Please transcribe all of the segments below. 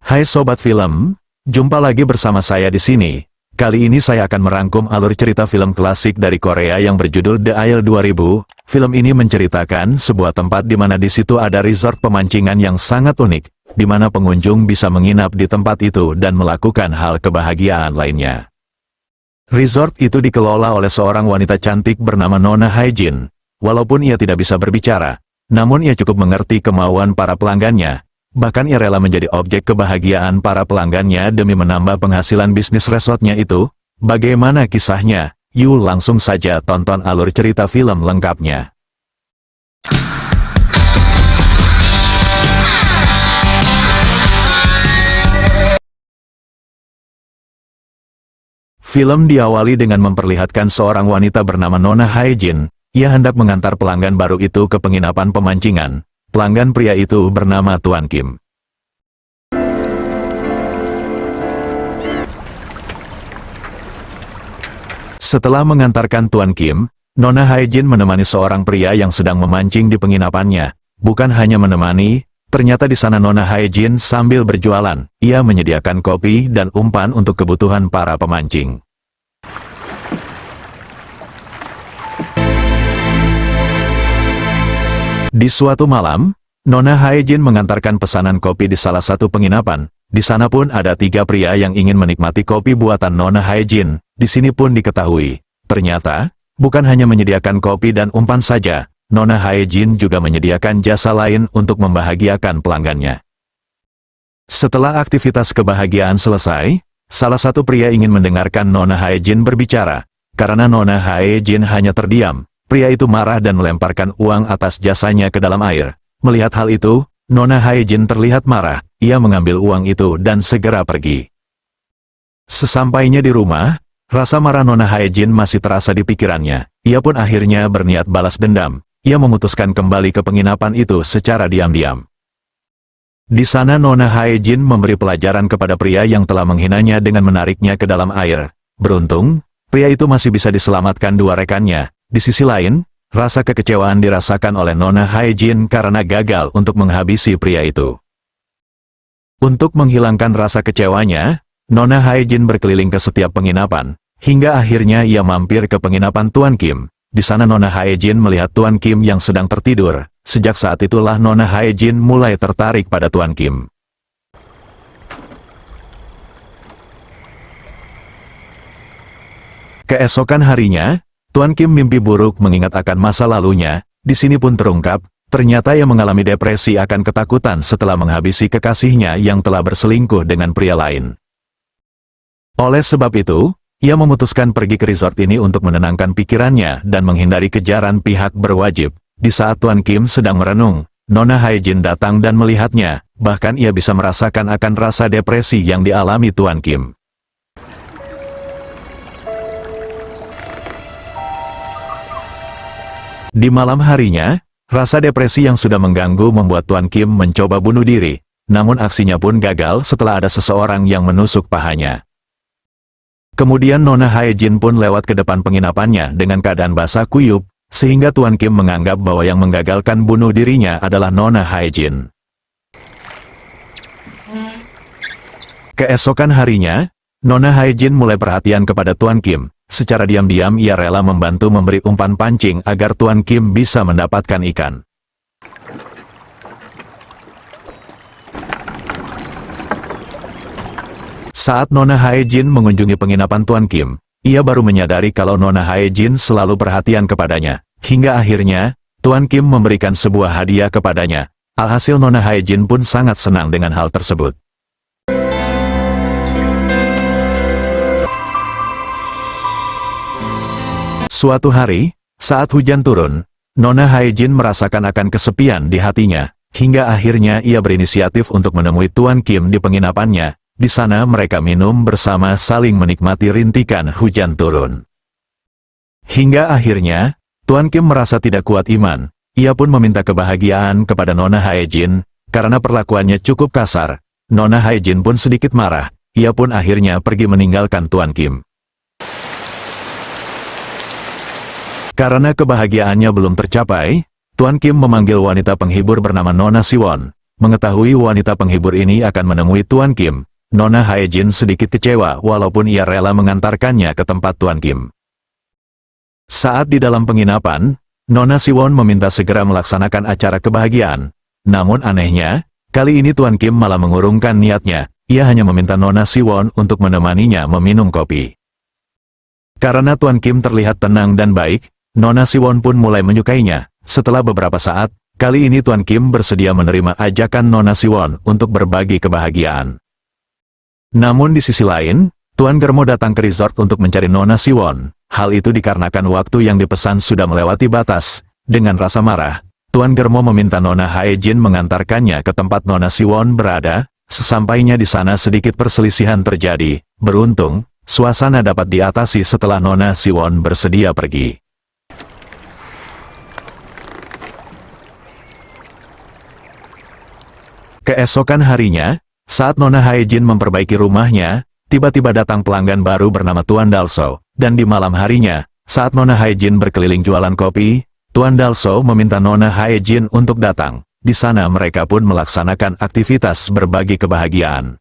Hai Sobat Film, jumpa lagi bersama saya di sini. Kali ini saya akan merangkum alur cerita film klasik dari Korea yang berjudul The Isle 2000. Film ini menceritakan sebuah tempat di mana di situ ada resort pemancingan yang sangat unik, di mana pengunjung bisa menginap di tempat itu dan melakukan hal kebahagiaan lainnya. Resort itu dikelola oleh seorang wanita cantik bernama Nona Hae-jin. Walaupun ia tidak bisa berbicara, namun ia cukup mengerti kemauan para pelanggannya. Bahkan ia rela menjadi objek kebahagiaan para pelanggannya demi menambah penghasilan bisnis resortnya itu. Bagaimana kisahnya? Yuk langsung saja tonton alur cerita film lengkapnya. Film diawali dengan memperlihatkan seorang wanita bernama Nona Hae-jin. Ia hendak mengantar pelanggan baru itu ke penginapan pemancingan. Pelanggan pria itu bernama Tuan Kim. Setelah mengantarkan Tuan Kim, Nona Hae-jin menemani seorang pria yang sedang memancing di penginapannya. Bukan hanya menemani, ternyata di sana Nona Hae-jin sambil berjualan. Ia menyediakan kopi dan umpan untuk kebutuhan para pemancing. Di suatu malam, Nona Hae-jin mengantarkan pesanan kopi di salah satu penginapan. Di sana pun ada 3 pria yang ingin menikmati kopi buatan Nona Hae-jin. Di sini pun diketahui, ternyata, bukan hanya menyediakan kopi dan umpan saja, Nona Hae-jin juga menyediakan jasa lain untuk membahagiakan pelanggannya. Setelah aktivitas kebahagiaan selesai, salah satu pria ingin mendengarkan Nona Hae-jin berbicara. Karena Nona Hae-jin hanya terdiam, pria itu marah dan melemparkan uang atas jasanya ke dalam air. Melihat hal itu, Nona Hae-jin terlihat marah. Ia mengambil uang itu dan segera pergi. Sesampainya di rumah, rasa marah Nona Hae-jin masih terasa di pikirannya. Ia pun akhirnya berniat balas dendam. Ia memutuskan kembali ke penginapan itu secara diam-diam. Di sana Nona Hae-jin memberi pelajaran kepada pria yang telah menghinanya dengan menariknya ke dalam air. Beruntung, pria itu masih bisa diselamatkan 2 rekannya. Di sisi lain, rasa kekecewaan dirasakan oleh Nona Hae-jin karena gagal untuk menghabisi pria itu. Untuk menghilangkan rasa kecewanya, Nona Hae-jin berkeliling ke setiap penginapan, hingga akhirnya ia mampir ke penginapan Tuan Kim. Di sana Nona Hae-jin melihat Tuan Kim yang sedang tertidur. Sejak saat itulah Nona Hae-jin mulai tertarik pada Tuan Kim. Keesokan harinya, Tuan Kim mimpi buruk mengingat akan masa lalunya. Di sini pun terungkap, ternyata ia mengalami depresi akan ketakutan setelah menghabisi kekasihnya yang telah berselingkuh dengan pria lain. Oleh sebab itu, ia memutuskan pergi ke resort ini untuk menenangkan pikirannya dan menghindari kejaran pihak berwajib. Di saat Tuan Kim sedang merenung, Nona Hae-jin datang dan melihatnya, bahkan ia bisa merasakan akan rasa depresi yang dialami Tuan Kim. Di malam harinya, rasa depresi yang sudah mengganggu membuat Tuan Kim mencoba bunuh diri, namun aksinya pun gagal setelah ada seseorang yang menusuk pahanya. Kemudian Nona Hae-jin pun lewat ke depan penginapannya dengan keadaan basah kuyup, sehingga Tuan Kim menganggap bahwa yang menggagalkan bunuh dirinya adalah Nona Hae-jin. Keesokan harinya, Nona Hae-jin mulai perhatian kepada Tuan Kim. Secara diam-diam ia rela membantu memberi umpan pancing agar Tuan Kim bisa mendapatkan ikan. Saat Nona Hae-jin mengunjungi penginapan Tuan Kim, ia baru menyadari kalau Nona Hae-jin selalu perhatian kepadanya. Hingga akhirnya, Tuan Kim memberikan sebuah hadiah kepadanya. Alhasil Nona Hae-jin pun sangat senang dengan hal tersebut. Suatu hari, saat hujan turun, Nona Hae-jin merasakan akan kesepian di hatinya, hingga akhirnya ia berinisiatif untuk menemui Tuan Kim di penginapannya. Di sana mereka minum bersama saling menikmati rintikan hujan turun. Hingga akhirnya, Tuan Kim merasa tidak kuat iman. Ia pun meminta kebahagiaan kepada Nona Hae-jin, karena perlakuannya cukup kasar. Nona Hae-jin pun sedikit marah, ia pun akhirnya pergi meninggalkan Tuan Kim. Karena kebahagiaannya belum tercapai, Tuan Kim memanggil wanita penghibur bernama Nona Siwon. Mengetahui wanita penghibur ini akan menemui Tuan Kim, Nona Hae-jin sedikit kecewa walaupun ia rela mengantarkannya ke tempat Tuan Kim. Saat di dalam penginapan, Nona Siwon meminta segera melaksanakan acara kebahagiaan. Namun anehnya, kali ini Tuan Kim malah mengurungkan niatnya. Ia hanya meminta Nona Siwon untuk menemaninya meminum kopi. Karena Tuan Kim terlihat tenang dan baik, Nona Siwon pun mulai menyukainya. Setelah beberapa saat, kali ini Tuan Kim bersedia menerima ajakan Nona Siwon untuk berbagi kebahagiaan. Namun di sisi lain, Tuan Germo datang ke resort untuk mencari Nona Siwon. Hal itu dikarenakan waktu yang dipesan sudah melewati batas. Dengan rasa marah, Tuan Germo meminta Nona Hae-jin mengantarkannya ke tempat Nona Siwon berada. Sesampainya di sana sedikit perselisihan terjadi. Beruntung, suasana dapat diatasi setelah Nona Siwon bersedia pergi. Keesokan harinya, saat Nona Hae-jin memperbaiki rumahnya, tiba-tiba datang pelanggan baru bernama Tuan Dalso. Dan di malam harinya, saat Nona Hae-jin berkeliling jualan kopi, Tuan Dalso meminta Nona Hae-jin untuk datang. Di sana mereka pun melaksanakan aktivitas berbagi kebahagiaan.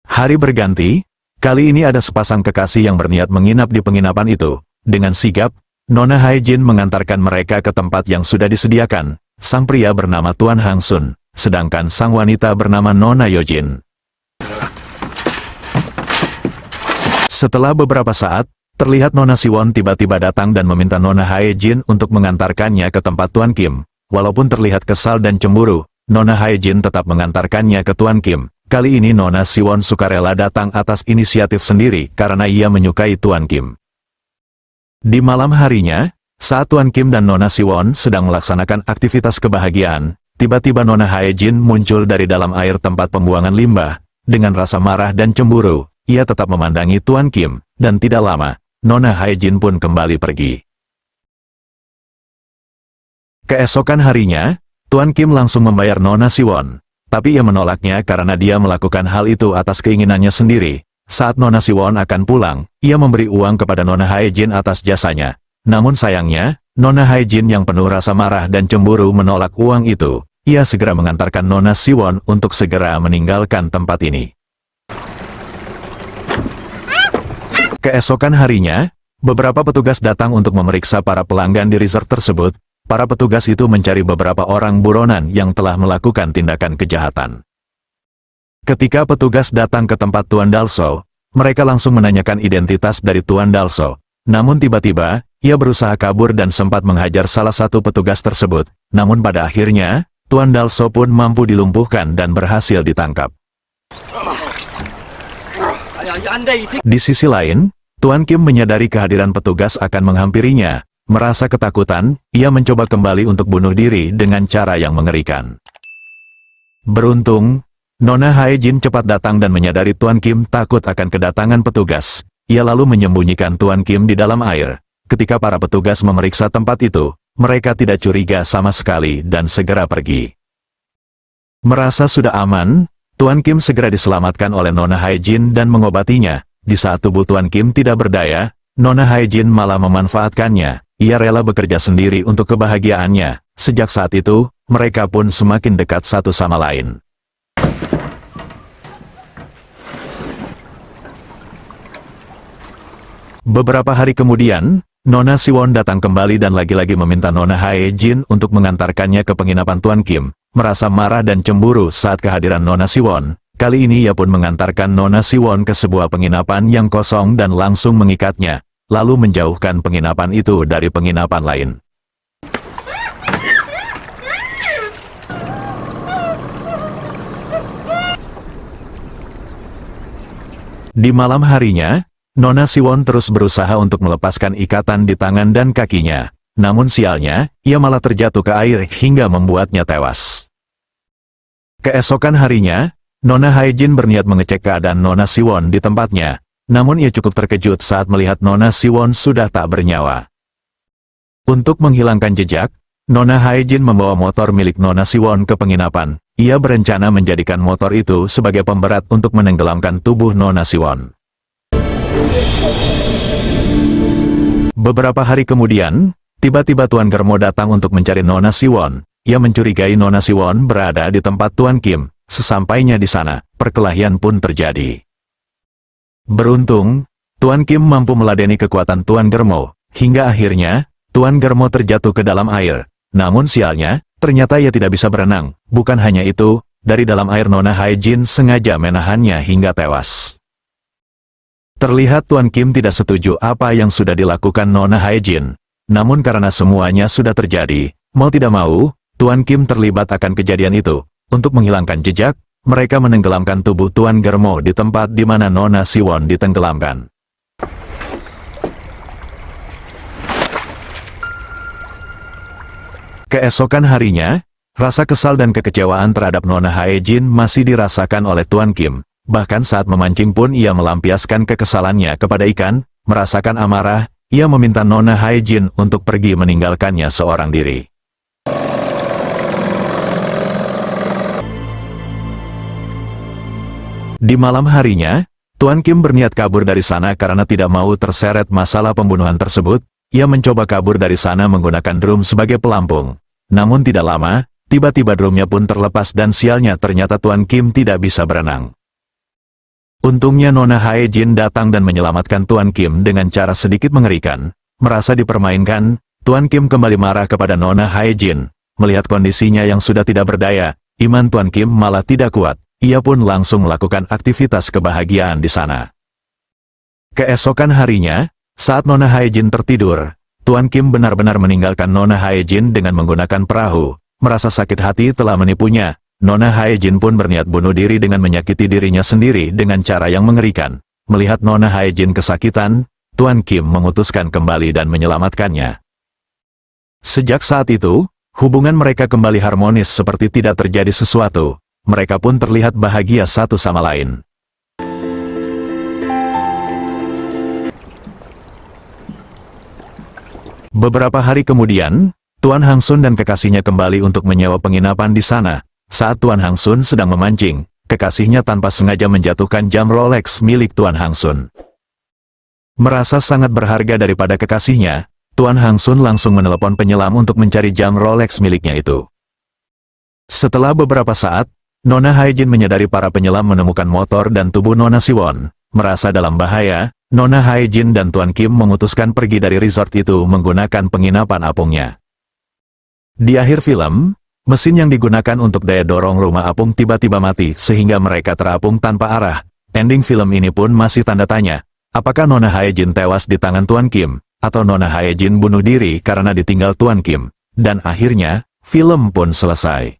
Hari berganti, kali ini ada sepasang kekasih yang berniat menginap di penginapan itu. Dengan sigap, Nona Hae-jin mengantarkan mereka ke tempat yang sudah disediakan. Sang pria bernama Tuan Hang Sun, sedangkan sang wanita bernama Nona Yojin. Setelah beberapa saat, terlihat Nona Siwon tiba-tiba datang dan meminta Nona Hae-jin untuk mengantarkannya ke tempat Tuan Kim. Walaupun terlihat kesal dan cemburu, Nona Hae-jin tetap mengantarkannya ke Tuan Kim. Kali ini Nona Siwon sukarela datang atas inisiatif sendiri karena ia menyukai Tuan Kim. Di malam harinya, saat Tuan Kim dan Nona Siwon sedang melaksanakan aktivitas kebahagiaan, tiba-tiba Nona Hae-jin muncul dari dalam air tempat pembuangan limbah. Dengan rasa marah dan cemburu, ia tetap memandangi Tuan Kim, dan tidak lama, Nona Hae-jin pun kembali pergi. Keesokan harinya, Tuan Kim langsung membayar Nona Siwon. Tapi ia menolaknya karena dia melakukan hal itu atas keinginannya sendiri. Saat Nona Siwon akan pulang, ia memberi uang kepada Nona Hae-jin atas jasanya. Namun sayangnya, Nona Hae-jin yang penuh rasa marah dan cemburu menolak uang itu. Ia segera mengantarkan Nona Siwon untuk segera meninggalkan tempat ini. Keesokan harinya, beberapa petugas datang untuk memeriksa para pelanggan di resort tersebut. Para petugas itu mencari beberapa orang buronan yang telah melakukan tindakan kejahatan. Ketika petugas datang ke tempat Tuan Dalso, mereka langsung menanyakan identitas dari Tuan Dalso. Namun tiba-tiba, ia berusaha kabur dan sempat menghajar salah satu petugas tersebut. Namun pada akhirnya, Tuan Dalso pun mampu dilumpuhkan dan berhasil ditangkap. Di sisi lain, Tuan Kim menyadari kehadiran petugas akan menghampirinya. Merasa ketakutan, ia mencoba kembali untuk bunuh diri dengan cara yang mengerikan. Beruntung, Nona Hae-jin cepat datang dan menyadari Tuan Kim takut akan kedatangan petugas. Ia lalu menyembunyikan Tuan Kim di dalam air. Ketika para petugas memeriksa tempat itu, mereka tidak curiga sama sekali dan segera pergi. Merasa sudah aman, Tuan Kim segera diselamatkan oleh Nona Hae-jin dan mengobatinya. Di saat tubuh Tuan Kim tidak berdaya, Nona Hae-jin malah memanfaatkannya. Ia rela bekerja sendiri untuk kebahagiaannya. Sejak saat itu, mereka pun semakin dekat satu sama lain. Beberapa hari kemudian, Nona Siwon datang kembali dan lagi-lagi meminta Nona Hae-jin untuk mengantarkannya ke penginapan Tuan Kim. Merasa marah dan cemburu saat kehadiran Nona Siwon, kali ini ia pun mengantarkan Nona Siwon ke sebuah penginapan yang kosong dan langsung mengikatnya. Lalu menjauhkan penginapan itu dari penginapan lain. Di malam harinya, Nona Siwon terus berusaha untuk melepaskan ikatan di tangan dan kakinya. Namun sialnya, ia malah terjatuh ke air hingga membuatnya tewas. Keesokan harinya, Nona Hae-jin berniat mengecek keadaan Nona Siwon di tempatnya. Namun ia cukup terkejut saat melihat Nona Siwon sudah tak bernyawa. Untuk menghilangkan jejak, Nona Hae-jin membawa motor milik Nona Siwon ke penginapan. Ia berencana menjadikan motor itu sebagai pemberat untuk menenggelamkan tubuh Nona Siwon. Beberapa hari kemudian, tiba-tiba Tuan Germo datang untuk mencari Nona Siwon. ia mencurigai Nona Siwon berada di tempat Tuan Kim. Sesampainya di sana, perkelahian pun terjadi. Beruntung, Tuan Kim mampu meladeni kekuatan Tuan Germo, hingga akhirnya, Tuan Germo terjatuh ke dalam air. Namun sialnya, ternyata ia tidak bisa berenang. Bukan hanya itu, dari dalam air Nona Hae-jin sengaja menahannya hingga tewas. Terlihat Tuan Kim tidak setuju apa yang sudah dilakukan Nona Hae-jin. Namun karena semuanya sudah terjadi, mau tidak mau, Tuan Kim terlibat akan kejadian itu. Untuk menghilangkan jejak, mereka menenggelamkan tubuh Tuan Germo di tempat di mana Nona Siwon ditenggelamkan. Keesokan harinya, rasa kesal dan kekecewaan terhadap Nona Hae-jin masih dirasakan oleh Tuan Kim. Bahkan saat memancing pun ia melampiaskan kekesalannya kepada ikan, merasakan amarah, ia meminta Nona Hae-jin untuk pergi meninggalkannya seorang diri. Di malam harinya, Tuan Kim berniat kabur dari sana karena tidak mau terseret masalah pembunuhan tersebut. Ia mencoba kabur dari sana menggunakan drum sebagai pelampung. Namun tidak lama, tiba-tiba drumnya pun terlepas dan sialnya ternyata Tuan Kim tidak bisa berenang. Untungnya Nona Hae-jin datang dan menyelamatkan Tuan Kim dengan cara sedikit mengerikan. Merasa dipermainkan, Tuan Kim kembali marah kepada Nona Hae-jin. Melihat kondisinya yang sudah tidak berdaya, iman Tuan Kim malah tidak kuat. Ia pun langsung melakukan aktivitas kebahagiaan di sana. Keesokan harinya, saat Nona Hae-jin tertidur, Tuan Kim benar-benar meninggalkan Nona Hae-jin dengan menggunakan perahu. Merasa sakit hati telah menipunya, Nona Hae-jin pun berniat bunuh diri dengan menyakiti dirinya sendiri dengan cara yang mengerikan. Melihat Nona Hae-jin kesakitan, Tuan Kim memutuskan kembali dan menyelamatkannya. Sejak saat itu, hubungan mereka kembali harmonis seperti tidak terjadi sesuatu. Mereka pun terlihat bahagia satu sama lain. Beberapa hari kemudian, Tuan Hang Sun dan kekasihnya kembali untuk menyewa penginapan di sana. Saat Tuan Hang Sun sedang memancing, kekasihnya tanpa sengaja menjatuhkan jam Rolex milik Tuan Hang Sun. Merasa sangat berharga daripada kekasihnya, Tuan Hang Sun langsung menelepon penyelam untuk mencari jam Rolex miliknya itu. Setelah beberapa saat, Nona Hae-jin menyadari para penyelam menemukan motor dan tubuh Nona Siwon. Merasa dalam bahaya, Nona Hae-jin dan Tuan Kim memutuskan pergi dari resort itu menggunakan penginapan apungnya. Di akhir film, mesin yang digunakan untuk daya dorong rumah apung tiba-tiba mati sehingga mereka terapung tanpa arah. Ending film ini pun masih tanda tanya. Apakah Nona Hae-jin tewas di tangan Tuan Kim? Atau Nona Hae-jin bunuh diri karena ditinggal Tuan Kim? Dan akhirnya, film pun selesai.